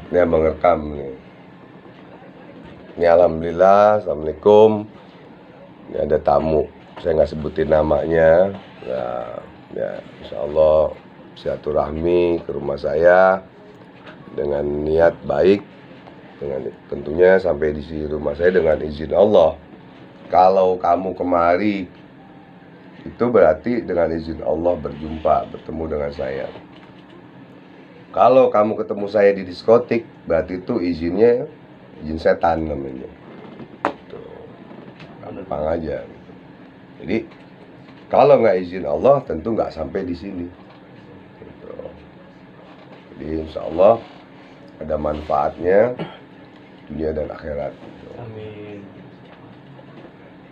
Ini abang rekam nih. Ini alhamdulillah, assalamualaikum. Ini ada tamu, saya nggak sebutin namanya. Nah, ya insya Allah silaturahmi ke rumah saya dengan niat baik, dengan tentunya sampai di rumah saya dengan izin Allah. Kalau kamu kemari, itu berarti dengan izin Allah bertemu dengan saya. Kalau kamu ketemu saya di diskotik, berarti itu izin setan namanya. Gampang aja. Jadi kalau nggak izin Allah, tentu nggak sampai di sini. Jadi insya Allah ada manfaatnya dunia dan akhirat. Amin.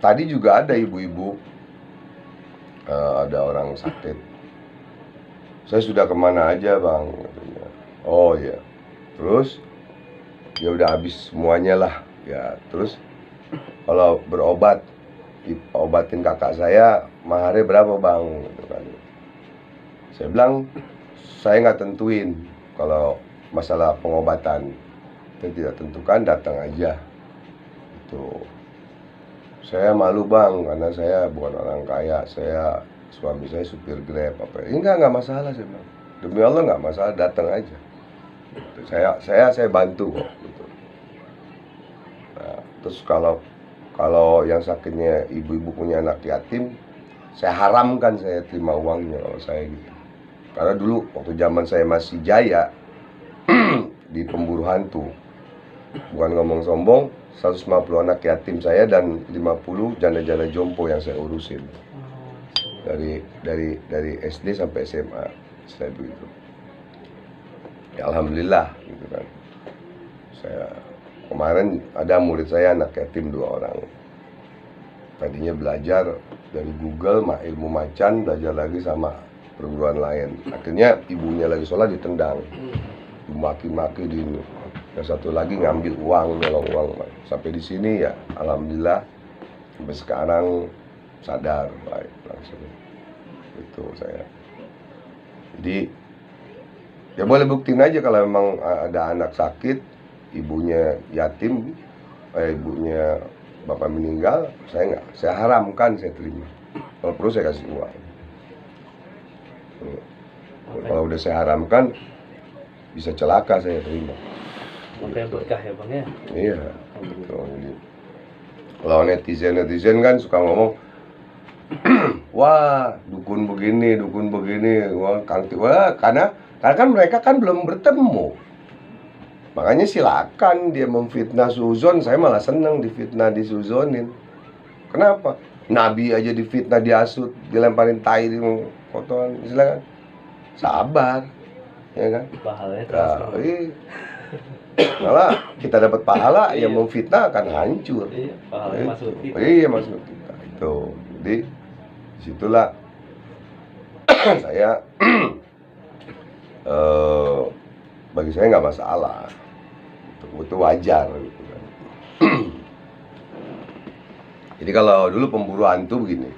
Tadi juga ada ibu-ibu, ada orang sakit. Saya sudah kemana aja bang? Katanya. Oh ya. Terus ya udah habis semuanya lah. Ya terus kalau berobat, obatin kakak saya maharnya berapa bang? Gitu kan. Saya bilang saya nggak tentuin kalau masalah pengobatan. Saya tidak tentukan, datang aja. Itu. Saya malu bang, karena saya bukan orang kaya, suami saya supir Grab apa. Enggak masalah saya bilang. Demi Allah nggak masalah, datang aja. Saya bantu kok. Gitu. Nah, terus kalau yang sakitnya ibu-ibu punya anak yatim, saya haramkan saya terima uangnya kalau saya gitu. Karena dulu waktu zaman saya masih jaya di pemburu hantu, bukan ngomong sombong, 150 anak yatim saya dan 50 janda-janda jompo yang saya urusin dari SD sampai SMA saya begitu. Ya alhamdulillah gitu kan. Saya kemarin ada murid saya anak yatim 2 orang. Tadinya belajar dari Google ilmu macan, belajar lagi sama perguruan lain. Akhirnya ibunya lagi sholat ditendang, dimaki-maki di ini. Yang satu lagi ngambil uang, nyolong uang. Sampai di sini ya alhamdulillah sampai sekarang sadar baik langsung. Itu saya. Jadi ya boleh buktiin aja kalau memang ada anak sakit, ibunya yatim, ibunya bapak meninggal, saya haramkan saya terima. Kalau perlu saya kasih uang. Kalau udah saya haramkan, bisa celaka saya terima. Sampai berkah ya bang ya. Iya. Gitu. Jadi, kalau netizen kan suka ngomong, wah dukun begini, wah kanti, wah karena kan mereka kan belum bertemu. Makanya silakan dia memfitnah suzon, saya malah seneng difitnah disuzonin. Kenapa? Nabi aja difitnah, diasut, dilemparin tai di kotoran, silakan. Sabar, ya kan? Pahalanya Nah, malah kita dapat pahala, yang memfitnah akan hancur. Iya, pahalanya masuk kita. Iya, masuk kita. Itu. Jadi disitulah saya bagi saya nggak masalah. Itu wajar gitu kan. Jadi kalau dulu pemburu hantu begini,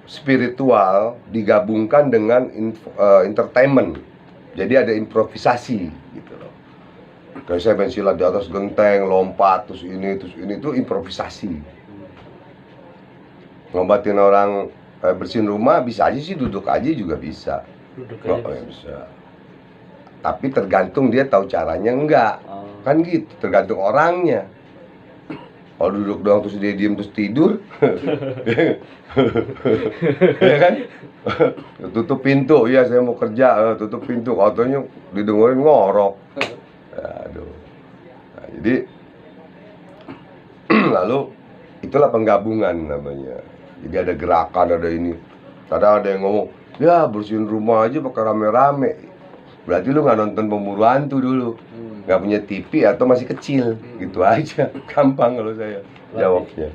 spiritual digabungkan dengan entertainment, jadi ada improvisasi gitu loh. Kayak saya main silat di atas genteng, lompat, terus ini itu improvisasi. Ngobatin orang, bersihin rumah bisa aja sih, duduk aja juga bisa. Duduk aja bisa. Tapi tergantung dia tahu caranya enggak. Kan gitu, tergantung orangnya. Kalau duduk doang terus dia diem terus tidur, ya kan? Tutup pintu, ya saya mau kerja, tutup pintu, katanya didengerin ngorok. Aduh. Nah, jadi lalu itulah penggabungan namanya. Jadi ada gerakan, ada ini. Kadang ada yang ngomong, ya bersihin rumah aja pakai rame-rame. Berarti lu nggak nonton pemburu hantu dulu, nggak punya TV atau masih kecil, gitu aja. Gampang kalau saya jawabnya.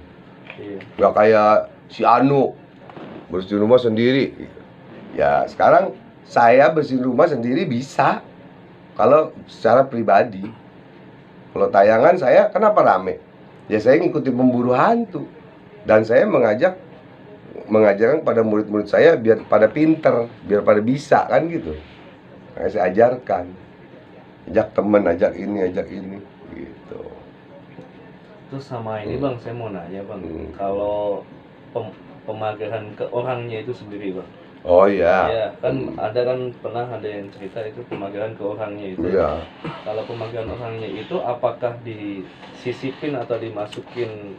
Nggak kayak si Anu bersihin rumah sendiri. Ya sekarang saya bersihin rumah sendiri bisa, kalau secara pribadi. Kalau tayangan saya kenapa rame? Ya saya ngikutin pemburu hantu, dan saya mengajarkan pada murid-murid saya biar pada pinter, biar pada bisa kan gitu. Saya ajarkan. ajak temen, ajak ini gitu. Terus sama ini bang, saya mau nanya bang, Hmm. kalau pemageran ke orangnya itu sendiri bang. Oh iya. Ya kan pernah ada yang cerita itu pemageran ke orangnya itu. Iya. Kalau pemageran orangnya itu apakah disisipin atau dimasukin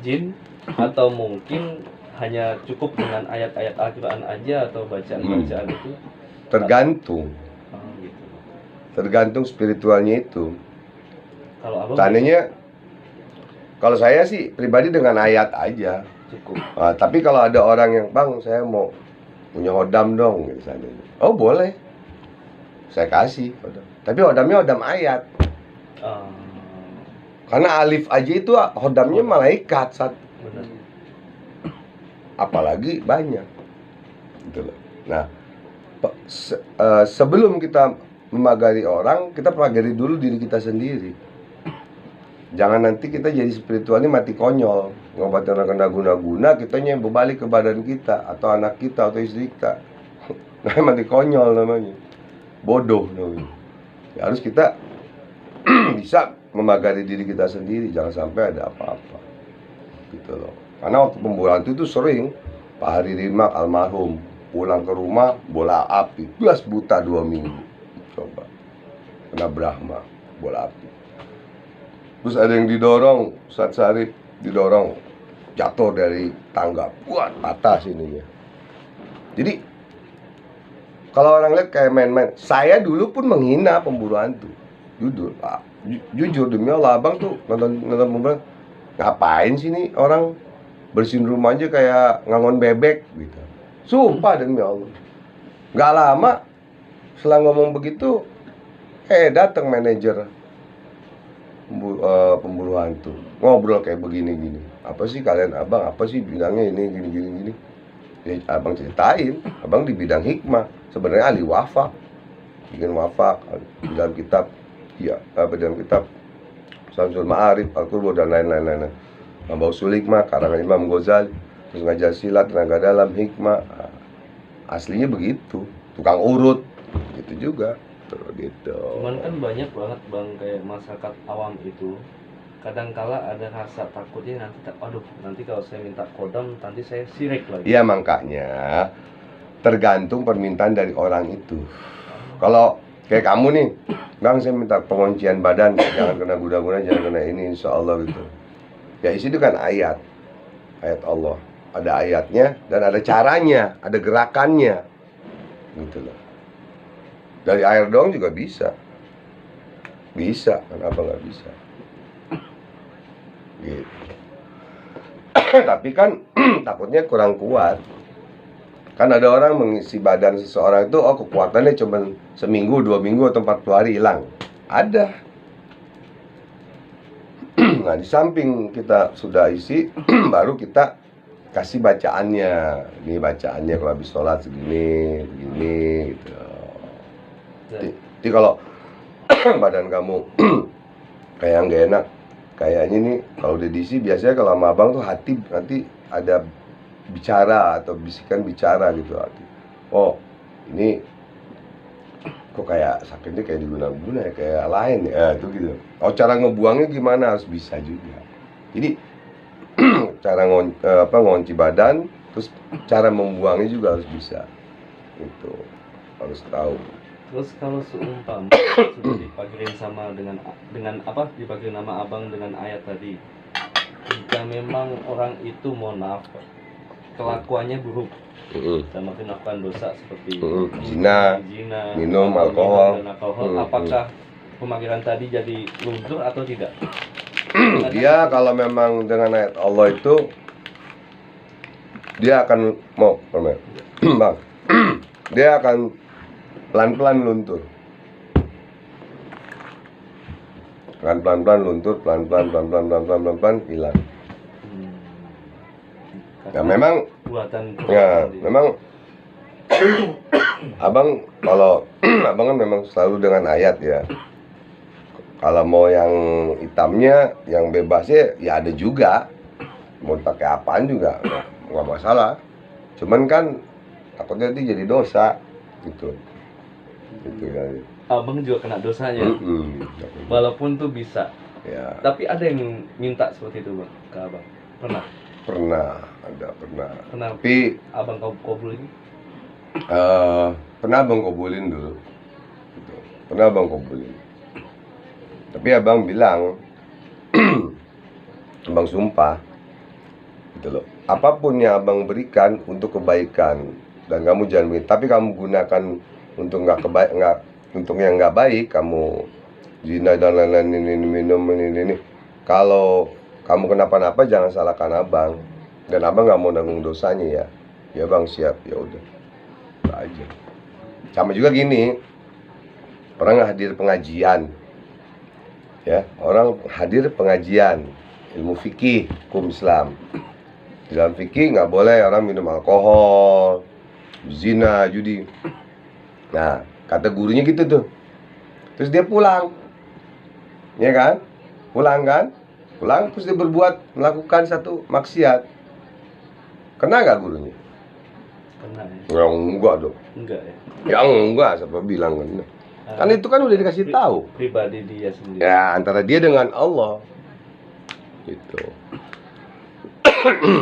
jin, atau mungkin hanya cukup dengan ayat-ayat Al-Quran aja atau bacaan-bacaan itu? Tergantung. Oh, gitu. Tergantung spiritualnya itu. Kalau abang Tandanya kalau saya sih pribadi dengan ayat aja. cukup. Tapi kalau ada orang yang, bang saya mau punya hodam dong misalnya. Oh boleh, saya kasih hodam. Tapi hodamnya hodam ayat. Karena alif aja itu hodamnya malaikat satu. Benar. Apalagi banyak gitu loh. Nah sebelum kita memagari orang, kita pelajari dulu diri kita sendiri. Jangan nanti kita jadi spiritualnya mati konyol, ngobatin orang kena guna-guna, kitanya yang berbalik ke badan kita atau anak kita atau istri kita. Nah, mati konyol namanya, bodoh namanya. Ya, harus kita bisa memagari diri kita sendiri, jangan sampai ada apa-apa gitu loh. Karena waktu pembunuhan itu sering Pak Hari Rimak almarhum pulang ke rumah bola api, plus buta 2 minggu. Coba kena Brahma, bola api. Terus ada yang didorong, Ustadz Syarif didorong jatuh dari tangga, buat patah sininya. Jadi kalau orang lihat kayak main-main, saya dulu pun menghina pemburu hantu. Jujur demi Allah, abang tuh nonton pemburuan, ngapain sih nih orang bersihin rumah aja kayak ngangon bebek gitu. Sumpah demi Allah. Gak lama setelah ngomong begitu, datang manajer pemburu hantu, ngobrol kayak begini-gini. Apa sih kalian abang, apa sih bidangnya ini gini-gini. Ya, abang ceritain, abang di bidang hikmah, sebenarnya ahli wafak, bikin wafak di dalam kitab, ya dalam kitab Samsul Ma'arif, Al-Qurbo dan lain-lain. Mambau Sulikmah, karangan Imam Ghazali, terus ngajar silat, tenaga dalam, hikmah. Aslinya begitu, tukang urut, gitu juga. Gitu. Cuman kan banyak banget bang, kayak masyarakat awam itu kadangkala ada rasa takutnya nanti kalau saya minta kodam nanti saya sirik lagi. Iya, makanya tergantung permintaan dari orang itu. Kalau kayak kamu nih, bang saya minta penguncian badan, jangan kena guna-guna, jangan kena ini, insya Allah gitu. Ya isi itu kan ayat Allah, ada ayatnya dan ada caranya, ada gerakannya, gitu loh. Dari air doang juga bisa, kenapa nggak bisa? Gitu. Tapi kan takutnya kurang kuat. Kan ada orang mengisi badan seseorang itu, kekuatannya cuma seminggu, 2 minggu, atau 40 hari hilang. Ada. Nah, di samping kita sudah isi, baru kita kasih bacaannya. Ini bacaannya kalau habis sholat segini, begini, gitu. Jadi kalau badan kamu kayak nggak enak, kayaknya nih kalau udah diisi, biasanya kalau sama abang tuh hati nanti ada bicara atau bisikan bicara gitu hati. Oh ini kok kayak sakitnya kayak diguna-guna ya, kayak lain ya, itu gitu. Oh cara ngebuangnya gimana, harus bisa juga. Jadi cara ngunci badan, terus cara membuangnya juga harus bisa. Itu harus tahu. Terus kalau seumpama sudah dipagerin sama dengan dipagerin nama abang dengan ayat tadi, jika memang orang itu mohon maaf kelakuannya buruk dan makin melakukan dosa seperti zina, minum alkohol, apakah pemanggilan tadi jadi luntur atau tidak? Dia kalau memang dengan ayat Allah itu dia akan bang, dia akan pelan-pelan luntur, pelan-pelan luntur, pelan-pelan hilang. Ya memang memang abang kalau abang kan memang selalu dengan ayat ya. Kalau mau yang hitamnya, yang bebasnya ya ada juga. Mau pakai apaan juga nggak masalah. Cuman kan takutnya itu jadi dosa gitu ya. abang juga kena dosanya. Walaupun tuh bisa. Ya. Tapi ada yang minta seperti itu bang ke abang? Pernah? Pernah. Pernah. Tapi Abang kabulin? pernah abang kabulin dulu. Gitu. Pernah abang kabulin. Tapi abang bilang, abang sumpah, gitu loh. Apapun yang abang berikan untuk kebaikan dan kamu jangan begini. Tapi kamu gunakan untuk untuk yang nggak baik, kamu zina dan lain-lain, ini minum ini. Kalau kamu kenapa-napa jangan salahkan abang. Dan abang nggak mau nanggung dosanya ya. Ya bang siap, ya udah. Aja. Sama juga gini, orang hadir pengajian, ya orang hadir pengajian ilmu fikih, hukum Islam. Di dalam fikih nggak boleh orang minum alkohol, zina, judi. Nah kata gurunya gitu tuh. Terus dia pulang, ya kan? Pulang terus dia melakukan satu maksiat. Kena nggak gurunya? Kena ya? Ya enggak dong. Enggak ya? Ya enggak, siapa bilang kan? Kan itu kan udah dikasih tahu. Pribadi dia sendiri. Ya antara dia dengan Allah. Gitu.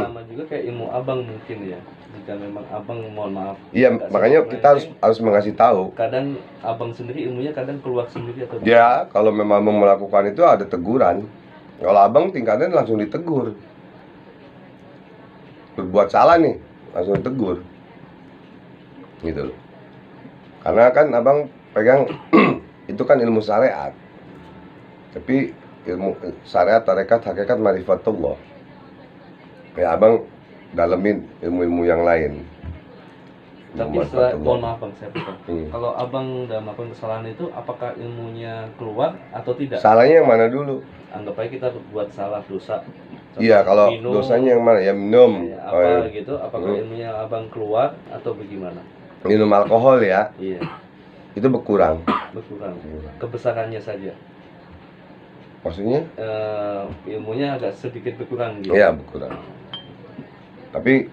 Sama juga kayak ilmu abang mungkin ya. Jika memang abang mohon maaf. Iya, makanya kita harus mengasih tahu. Kadang abang sendiri ilmunya kadang keluar sendiri atau Ya, kalau memang mau melakukan itu ada teguran. Kalau abang tingkatnya langsung ditegur. Berbuat salah nih, langsung ditegur. Gitu loh. Karena kan abang pegang itu kan ilmu syariat. Tapi ilmu syariat, tarekat, hakikat, marifatullah. Ya abang dalemin ilmu-ilmu yang lain. Tapi setelah, mohon maaf bang, saya potong. Kalau abang dalam melakukan kesalahan itu, apakah ilmunya keluar atau tidak? Salahnya yang mana dulu? Anggap aja kita buat salah dosa. Iya, kalau minum, dosanya yang mana? Ya minum. Ya, apa gitu? Apakah ilmunya abang keluar atau bagaimana? Minum alkohol ya? Iya. Itu berkurang. Kebesarannya saja. Maksudnya? Ilmunya agak sedikit berkurang gitu. Iya, berkurang. Tapi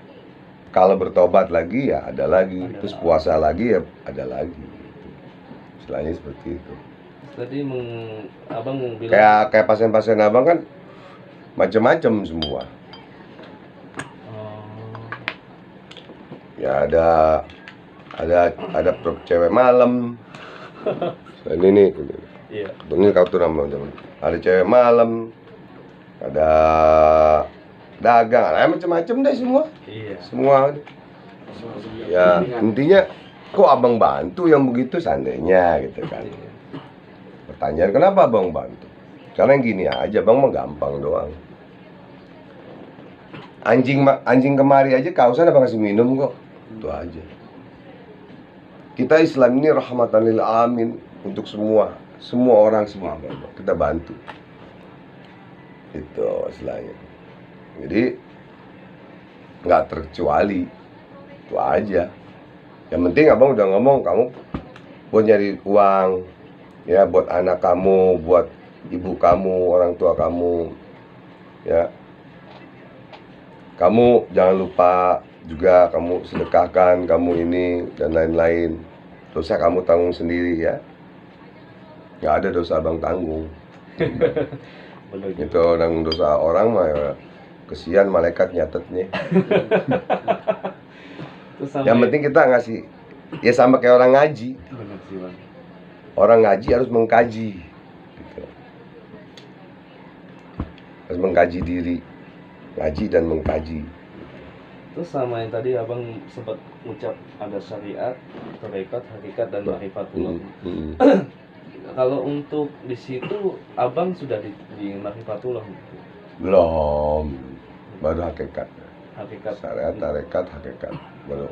kalau bertobat lagi ya ada lagi, terus puasa lagi ya ada lagi. Istilahnya seperti itu. Tadi abang bilang kayak pasien-pasien abang kan macam-macam semua. Ya ada cewek malam. Ini iya. Ini kau tuh nama teman. Ada cewek malam, ada dagang, ada macam-macam deh semua. Iya. Semua. Ya intinya, kok abang bantu yang begitu seandainya gitu kan. Pertanyaan kenapa abang bantu? Karena yang gini aja, bang mah gampang doang. Anjing kemari aja kausan abang kasih minum kok. Itu aja. Kita Islam ini rahmatan lil alamin untuk semua orang semua kita bantu. Itu istilahnya. Jadi nggak terkecuali itu aja. Yang penting abang udah ngomong kamu buat nyari uang ya, buat anak kamu, buat ibu kamu, orang tua kamu ya. Kamu jangan lupa juga kamu sedekahkan, kamu ini dan lain-lain. Dosa kamu tanggung sendiri ya. Nggak ada dosa abang tanggung. Itu orang dosa orang mah ya, kesian malaikat nyatetnya. Yang penting kita ngasih, ya sama kayak orang ngaji. Orang ngaji harus mengkaji gitu. Harus mengkaji diri, ngaji dan mengkaji. Terus sama yang tadi abang sempat ucap ada syariat, tarekat, hakikat dan marifatullah. Kalau untuk di situ abang sudah di marifatullah? Belum, baru hakikat. Hakikat. Syariat, tarekat, hakikat. Baru.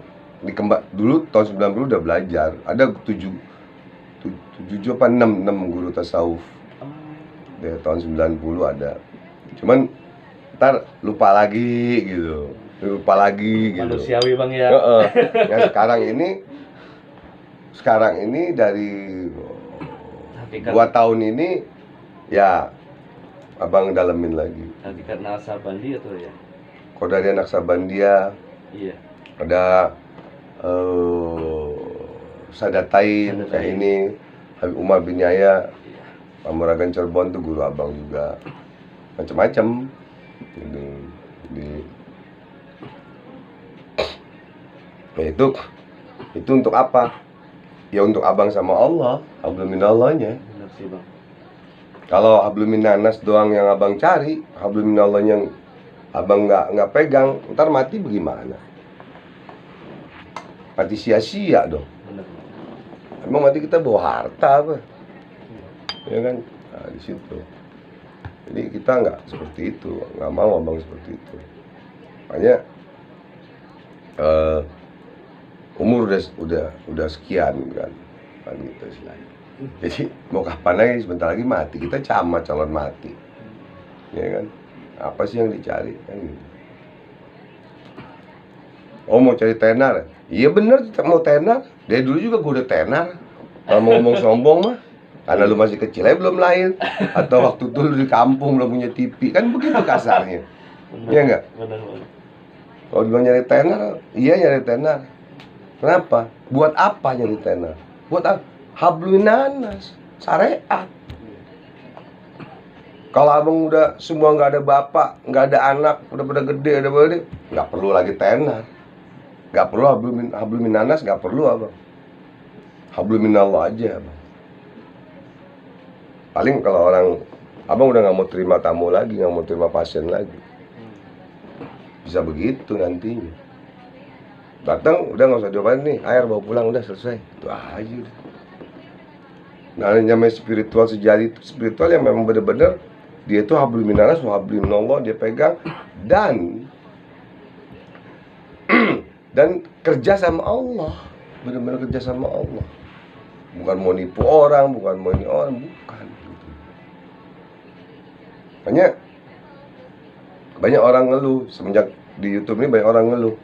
Dulu tahun 90 udah belajar. Ada 7 apa 6 guru tasawuf. Dari tahun 90 ada. Cuman ntar lupa lagi gitu. Manusiawi bang ya. Yang sekarang ini dari hakikat. 2 tahun ini ya abang dalemin lagi. Hakikat Naksabandi atau ya? Qadariyah Naksabandia. Iya. Ada Sadatain kayak ini. Habib Umar bin Yahya Pamuragan Cirebon tuh guru abang juga, macam-macam di ya itu untuk apa ya, untuk abang sama Allah, hablum minallahnya. Benar sih bang. Kalau hablum minannas doang yang abang cari, hablum minallahnya yang abang nggak pegang, ntar mati bagaimana? Mati sia-sia dong. Benar bang. Emang mati kita bawa harta apa? Ya kan? Nah, di situ. Jadi kita nggak seperti itu, nggak mau abang seperti itu. Makanya umur udah sekian kan gitu istilahnya. Jadi mau kapan lagi, sebentar lagi mati, kita camat calon mati, ya kan? Apa sih yang dicari kan gitu. Oh mau cari tenar? Iya bener, mau tenar. Dari dulu juga gue udah tenar. Kalau mau ngomong sombong mah, karena lu masih kecil aja belum lahir, atau waktu itu lu di kampung belum punya TV, kan begitu kasarnya. Iya enggak? Benar bang. Kalau bilang nyari tenar, iya nyari tenar. Kenapa? Buat apa nyari tenar? Buat apa? Habluminanas, syariat. Kalau abang udah semua nggak ada bapak, nggak ada anak, udah pada gede, nggak perlu lagi tenar, nggak perlu habluminanas, nggak perlu abang. Habluminallah aja abang. Paling kalau orang abang udah nggak mau terima tamu lagi, nggak mau terima pasien lagi, bisa begitu nantinya. Datang udah nggak usah diobatin nih, air bawa pulang udah selesai, itu aja udah. Nah namanya spiritual sejati, spiritual yang memang benar-benar dia itu hablum minannas wa hablum minallah, dia pegang dan kerja sama Allah, benar-benar kerja sama Allah, bukan mau nipu orang, bukan mau ini orang, bukan gitu. Banyak orang ngeluh semenjak di YouTube ini, banyak orang ngeluh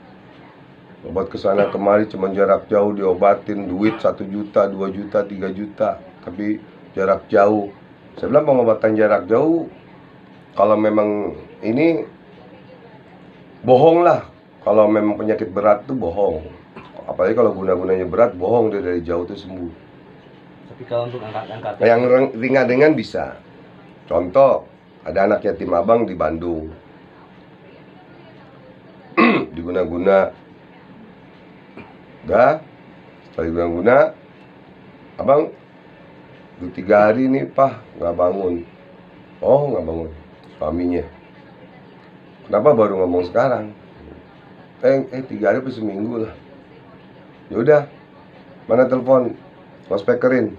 obat kesana kemari cuma jarak jauh diobatin, duit 1 juta, 2 juta, 3 juta, tapi jarak jauh. Saya bilang pengobatan jarak jauh kalau memang ini bohong lah. Kalau memang penyakit berat tuh bohong. Apalagi kalau guna-gunanya berat, bohong dia dari jauh tuh sembuh. Tapi kalau untuk angkat-angkat Yang ringan-ringan bisa. Contoh, ada anak yatim abang di Bandung. Diguna-guna. Udah, setelah diguna-guna, abang 3 hari nih Pak nggak bangun. Oh nggak bangun, suaminya. Kenapa baru ngomong sekarang? 3 hari atau seminggu lah. Yaudah, mana telepon, speakerin,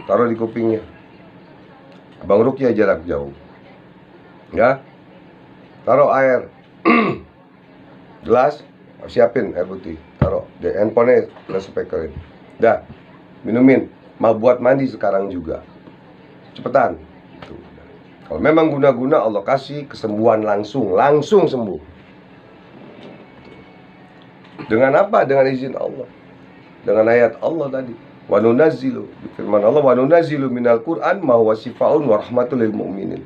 taruh di kupingnya. Abang Rukyah jarak jauh, ya, taruh air, gelas, siapin air putih, taruh di handphonenya, speakerin. Dah, minumin. Mau buat mandi sekarang juga, cepetan. Tuh. Kalau memang guna-guna Allah kasih kesembuhan langsung sembuh. Dengan apa? Dengan izin Allah, dengan ayat Allah tadi. Wa nunazzilu, firman Allah, wa nunazzilu minal Qur'an ma huwa shifaa'un wa rahmatul lil mu'minin.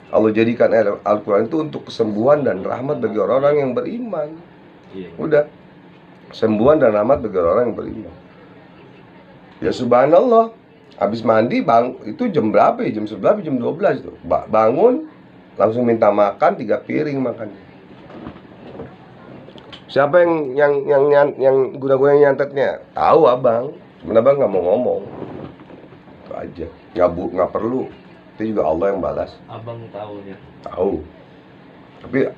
Allah jadikan ayat Al-Qur'an itu untuk kesembuhan dan rahmat bagi orang-orang yang beriman. Iya. Udah, kesembuhan dan rahmat bagi orang yang beriman. Ya subhanallah, habis mandi bang, itu jam berapa ya? Jam 11, jam 12 tuh. Bangun, langsung minta makan 3 piring makan. Siapa yang guna-guna nyantetnya? Tahu abang, cuman abang nggak mau ngomong. Itu aja, nggak perlu. Itu juga Allah yang balas. Abang tahu ya. Tahu. Tapi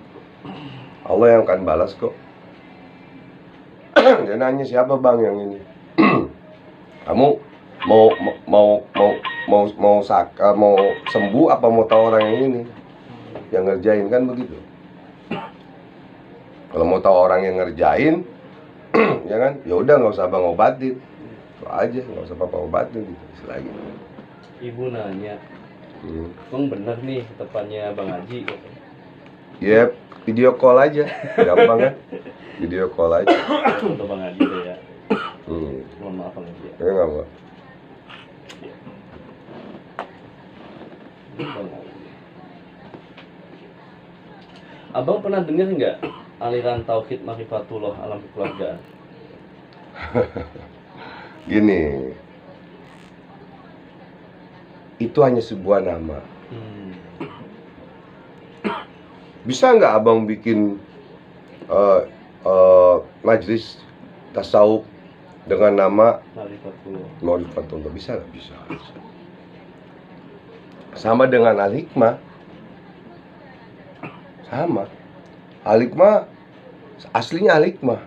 Allah yang akan balas kok. Dia nanya siapa bang yang ini? Kamu mau sembuh apa mau tahu orang yang ini yang ngerjain, kan begitu. Kalau mau tahu orang yang ngerjain, ya kan, ya udah nggak usah abang obatin, itu aja, nggak usah papa obatin gitu selagi. Ibu nanya, Bang bener nih tepannya Bang Haji. Ya video call aja, gampang kan? Video call aja. Untuk Bang Haji tuh ya. Mohon maaf Bang Haji. Ya nggak mau. Bang Haji. Abang pernah dengar nggak aliran tauhid marifatullah alam kekeluargaan? Gini, itu hanya sebuah nama. Hmm. Bisa nggak abang bikin majelis tasawuf dengan nama Ma'rifatullah? Bisa nggak? Bisa. Sama dengan Al-Hikmah. Sama. Al-Hikmah aslinya Al-Hikmah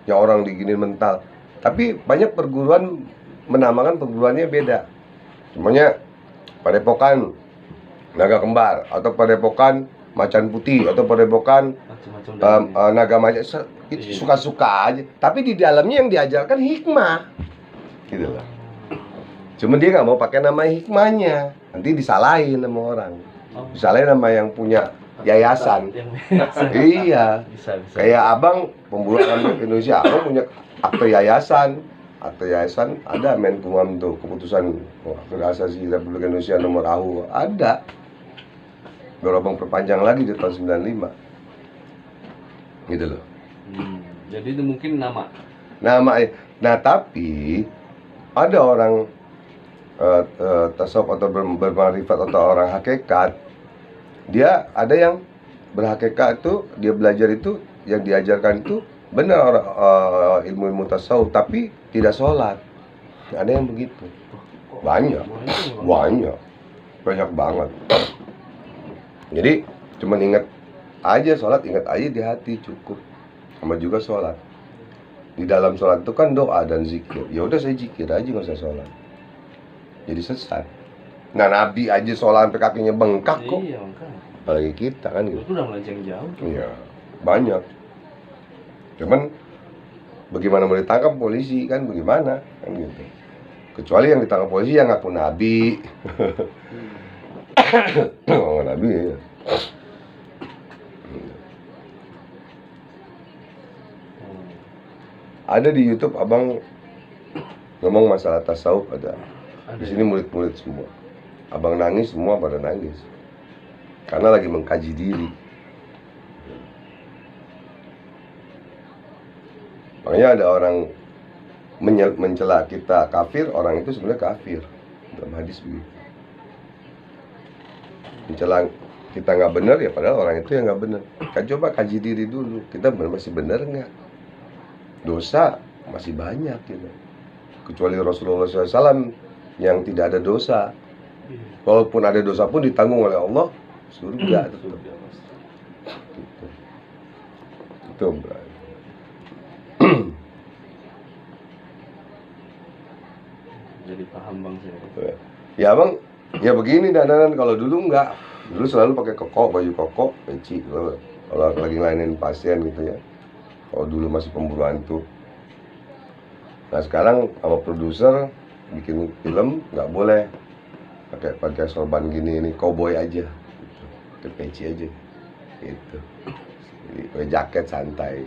yang orang diginin mental. Tapi banyak perguruan menamakan perguruannya beda. Semuanya Padepokan Naga Kembar, atau Padepokan Macan Putih, atau Padepokan Macam-macam Naga Macan. Iya. Itu suka-suka aja. Tapi di dalamnya yang diajarkan hikmah, gitu loh. Cuma dia nggak mau pakai nama hikmahnya, nanti disalahin sama orang. Disalahin sama yang punya yayasan. Iya. Bisa. Kayak abang pemburu alam Indonesia, abang punya akte yayasan. Akte yayasan ada Menkumham tuh, keputusan Hak Asasi Republik Indonesia nomor AU ada. Baru abang perpanjang lagi di tahun 95. Gitu loh. Jadi itu mungkin nama. Nah tapi ada orang tasawuf atau bermarifat atau orang hakikat, dia ada yang berhakikat itu, dia belajar itu, yang diajarkan itu benar ilmu tasawuf, tapi tidak sholat. Ada yang begitu. Banyak banget. Jadi cuman ingat aja sholat, ingat aja di hati cukup. Sama juga sholat. Di dalam sholat itu kan doa dan zikir. Ya udah saya zikir aja, nggak usah sholat. Jadi sesat. Nah Nabi aja sholat sampai kakinya bengkak kok. Iya, makanya. Apalagi kita kan gitu. Itu udah melenceng jauh. Iya, banyak. Cuman bagaimana mau ditangkap polisi kan, bagaimana kan gitu. Kecuali yang ditangkap polisi yang ngaku Nabi. Oh, Nabi ya. Ada di YouTube abang ngomong masalah tasawuf, ada. Di sini murid-murid semua. Abang nangis, semua pada nangis. Karena lagi mengkaji diri. Makanya ada orang mencela kita kafir, orang itu sebenarnya kafir. Dalam hadis begitu. Mencela kita nggak benar, ya padahal orang itu yang nggak benar. Kan coba kaji diri dulu, kita masih benar nggak? Dosa masih banyak gitu. Kecuali Rasulullah SAW yang tidak ada dosa. Walaupun ada dosa pun ditanggung oleh Allah, surga tetap. Gitu. Itu berarti. Jadi paham bang sih. Ya bang, ya begini dandanan. Kalau dulu enggak, dulu selalu pakai koko, baju koko, peci. Kalau lagi ngelainin pasien gitu ya. Kalau dulu masih pemburu hantu. Nah sekarang sama produser bikin film nggak boleh pakai sorban gini, ini cowboy aja, gitu. Pakai peci aja, gitu. Jadi pakai jaket santai.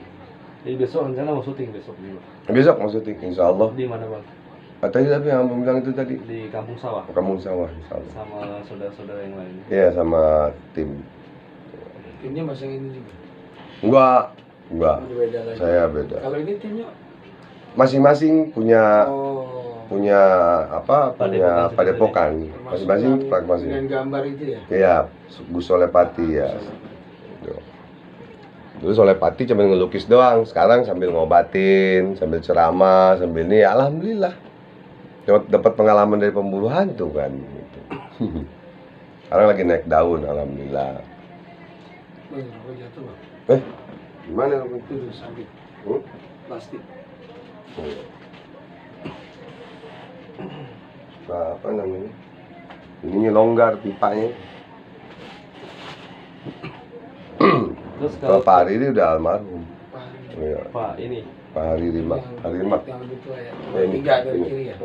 Jadi besok rencana mau syuting besok di mana? Besok mau syuting, insya Allah. Di mana bang? Tadi tapi yang abang bilang itu tadi Di Kampung Sawah. Kampung Sawah, insya Allah. Sama saudara-saudara yang lain. Iya, sama tim. Timnya masih yang ini juga? Enggak. Udah beda lagi. Saya beda. Kalau ini timnya? Masing-masing punya apa? Punya Padepokan padepokan. Termasuk Masing-masing yang masing. dengan gambar itu ya? Iya, Gus Solepati ya. Tuh. Dulu Solepati cuma ngelukis doang, sekarang sambil ngobatin, sambil ceramah, sambil ini, alhamdulillah. Dapat pengalaman dari pemburu hantu kan. Gitu. Sekarang lagi naik daun, alhamdulillah. Bang, rokok jatuh bang. Gimana lu? Itu udah sakit. Plastik. Nah, apa namanya? Ininya longgar pipanya. Terus Kalau kalau Pak Hari ini udah almarhum. Paling Iya, Pak ini Pak Hari Rima. Hari Rima. yang lebih tua ya. Ini, Tiga dari ini. kiri ya.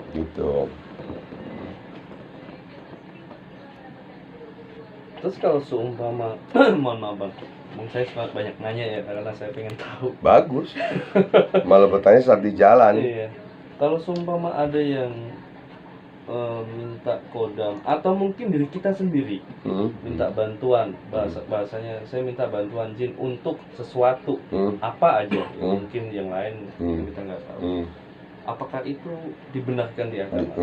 Gitu. terus kalau seumpama mohon maaf bang, saya suka banyak nanya ya karena saya pengen tahu. Bagus. Malah bertanya saat di jalan. Iya. Kalau seumpama ada yang minta kodam atau mungkin diri kita sendiri minta bantuan, bahasanya saya minta bantuan jin untuk sesuatu apa aja, mungkin yang lain kita nggak tahu. Apakah itu dibenarkan di agama?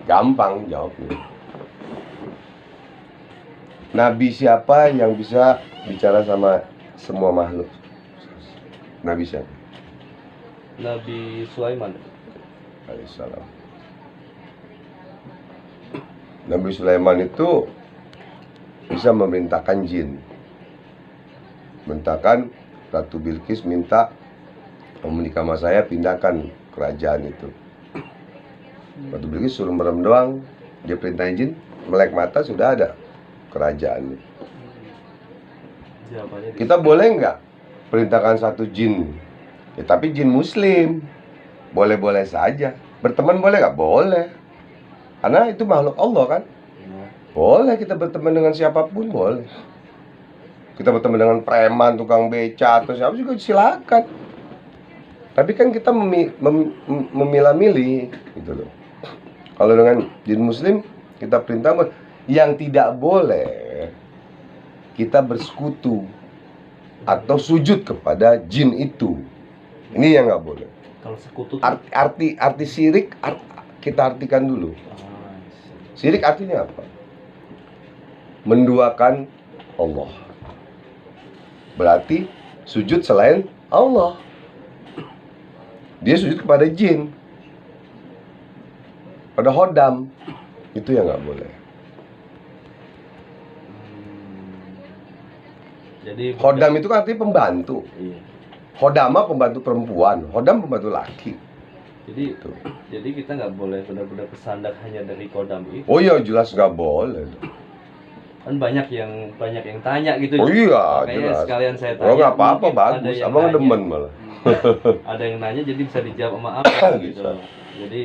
Gampang jawabnya. Nabi siapa yang bisa bicara sama semua makhluk? Nabi siapa? Nabi Sulaiman. Alaihissalam. Nabi Sulaiman itu bisa memerintahkan jin. Memerintahkan Ratu Bilqis minta, kamu nikah sama saya, pindahkan kerajaan itu. Ratu Bilqis suruh merem doang, dia perintahin jin, melek mata sudah ada kerajaan. Kita boleh nggak perintahkan satu jin? Ya, tapi jin muslim boleh-boleh saja. Berteman boleh nggak? Boleh. Karena itu makhluk Allah kan. Boleh kita berteman dengan siapapun, boleh. Kita berteman dengan preman, tukang beca atau siapa juga silakan. Tapi kan kita memilah-milih gitu loh. Kalau dengan jin muslim kita perintah, yang tidak boleh kita bersekutu atau sujud kepada jin itu. Ini yang nggak boleh. Kalau sekutu Arti syirik kita artikan dulu. Syirik artinya apa? Menduakan Allah. Berarti sujud selain Allah. Dia sujud kepada jin, pada hodam. Itu yang nggak boleh. Jadi Hodam itu kan artinya pembantu. Iya. Hodama pembantu perempuan, hodam pembantu laki. Jadi kita nggak boleh benar-benar bersandar hanya dari kodam itu. Oh iya, jelas nggak boleh. Kan banyak yang tanya gitu. Oh iya, makanya jelas. sekalian saya tanya. Oh nggak apa-apa, mungkin ada bagus. yang Abang nanya. demen malah. Ada yang nanya jadi bisa dijawab sama apa gitu. Bisa. Jadi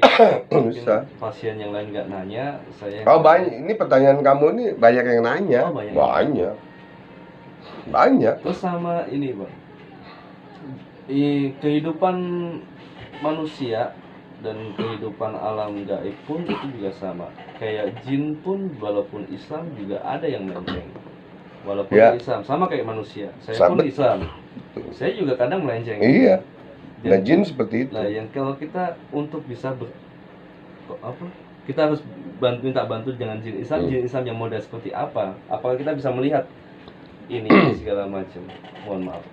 mungkin Bisa. pasien yang lain nggak nanya, saya. Oh banyak, ini pertanyaan kamu ini banyak yang nanya. Oh, banyak. Banyak. Terus sama ini, Bang. Kehidupan manusia dan kehidupan alam gaib pun itu juga sama. Kayak jin pun walaupun Islam juga ada yang melenceng. Walaupun Ya. Islam sama kayak manusia. Saya Sama. pun Islam. Saya juga kadang melenceng. Iya. Nah Dan- jin seperti itu. Nah, yang kalau kita untuk bisa kita harus minta bantu dengan jin Islam yang model seperti apa? Apakah kita bisa melihat ini segala macam? Mohon maaf.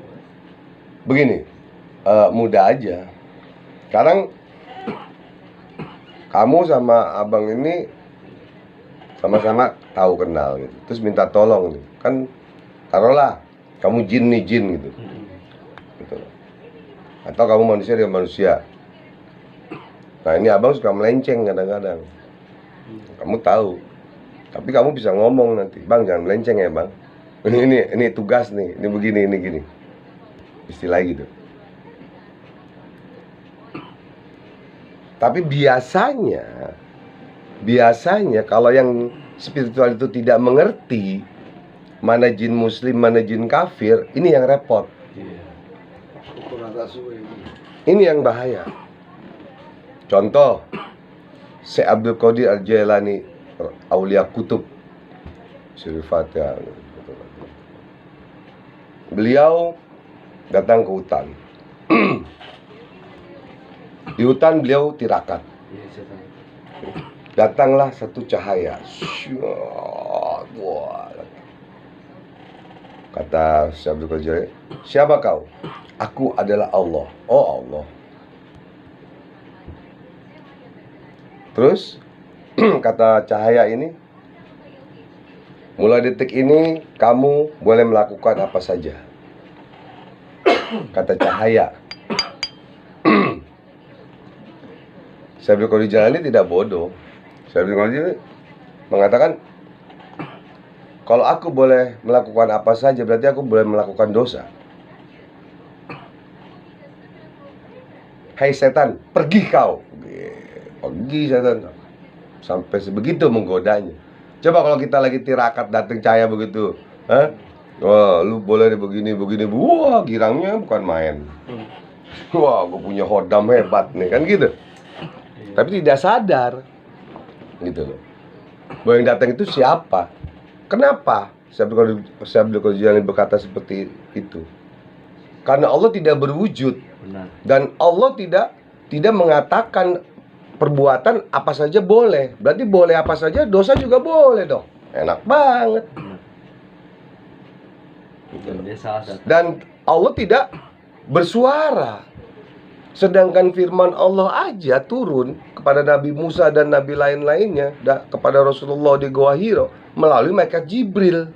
Begini, mudah aja. Sekarang kamu sama abang ini sama-sama tahu kenal gitu. Terus minta tolong nih. Kan taruhlah kamu jin nih jin gitu. Gitu. Atau kamu manusia dengan manusia. Nah ini abang suka melenceng kadang-kadang. Kamu tahu. Tapi kamu bisa ngomong nanti, bang jangan melenceng ya bang. Ini tugas nih, ini begini, ini gini. Istilah gitu. Tapi biasanya kalau yang spiritual itu tidak mengerti mana jin muslim, mana jin kafir, ini yang repot. Iya. Ukur atas suwe ini. Ini yang bahaya. Contoh, Syekh Abdul Qadir Al-Jailani, Aulia Kutub, Syarifatnya. Beliau datang ke hutan. Di hutan beliau tirakat. Iya, saya tahu. Datanglah satu cahaya. Syuat, wah. Kata Syekh Abdul Qadir, siapa kau? Aku adalah Allah. Oh Allah. Terus kata cahaya ini, mulai detik ini kamu boleh melakukan apa saja. Kata cahaya. Syekh Abdul Qadir Jailani tidak bodoh. Syekh Abdul Qadir mengatakan, kalau aku boleh melakukan apa saja, berarti aku boleh melakukan dosa. Hai setan, pergi kau. Pergi setan. Sampai sebegitu menggodanya. Coba kalau kita lagi tirakat datang cahaya begitu, hah? Wah, lu boleh begini. Wah, girangnya bukan main. Wah, gue punya hodam hebat nih, kan gitu. Tapi tidak sadar gitu loh. Bahwa yang datang itu siapa? Kenapa Syekh Abdul Qadir Jilani berkata seperti itu? Karena Allah tidak berwujud. Benar. Dan Allah tidak mengatakan perbuatan apa saja boleh. Berarti boleh apa saja, dosa juga boleh dong. Enak banget. Dan dia salah satu. Dan Allah tidak bersuara. Sedangkan firman Allah aja turun kepada Nabi Musa dan Nabi lain-lainnya, kepada Rasulullah di Gua Hiro melalui malaikat Jibril.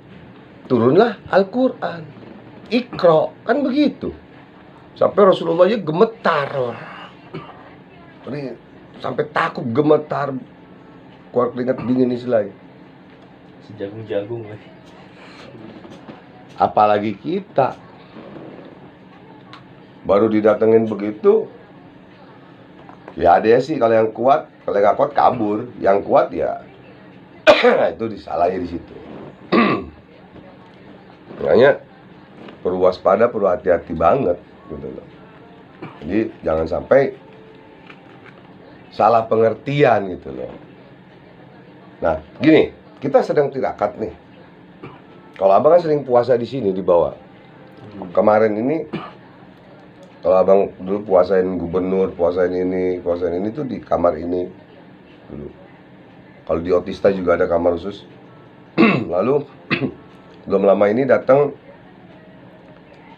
Turunlah Al-Quran. Iqra, kan begitu. Sampai Rasulullah aja gemetar. Ini sampai takut, gemetar, keluar keringat dingin istilahnya. Sejagung-jagung lagi. Apalagi kita baru didatengin begitu, ya ada sih kalau yang kuat, kalau yang nggak kuat kabur, yang kuat ya itu disalahin di situ. Makanya perlu waspada, perlu hati-hati banget gitu loh. Jadi jangan sampai salah pengertian gitu loh. Nah, gini, kita sedang tirakat nih. Kalau abang kan sering puasa di sini di bawah. Kemarin ini, kalau abang dulu puasain gubernur, puasain ini tuh di kamar ini dulu. Kalau di Otista juga ada kamar khusus. Lalu belum lama ini datang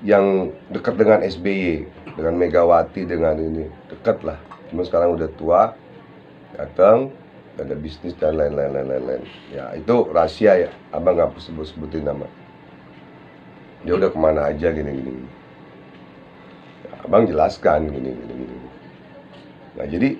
yang dekat dengan SBY, dengan Megawati, dengan ini dekat lah. Cuma sekarang udah tua, datang, ada bisnis dan lain-lain. Ya itu rahasia ya, abang nggak sebutin nama. Dia udah kemana aja gini. Ya, abang jelaskan gini. Nah jadi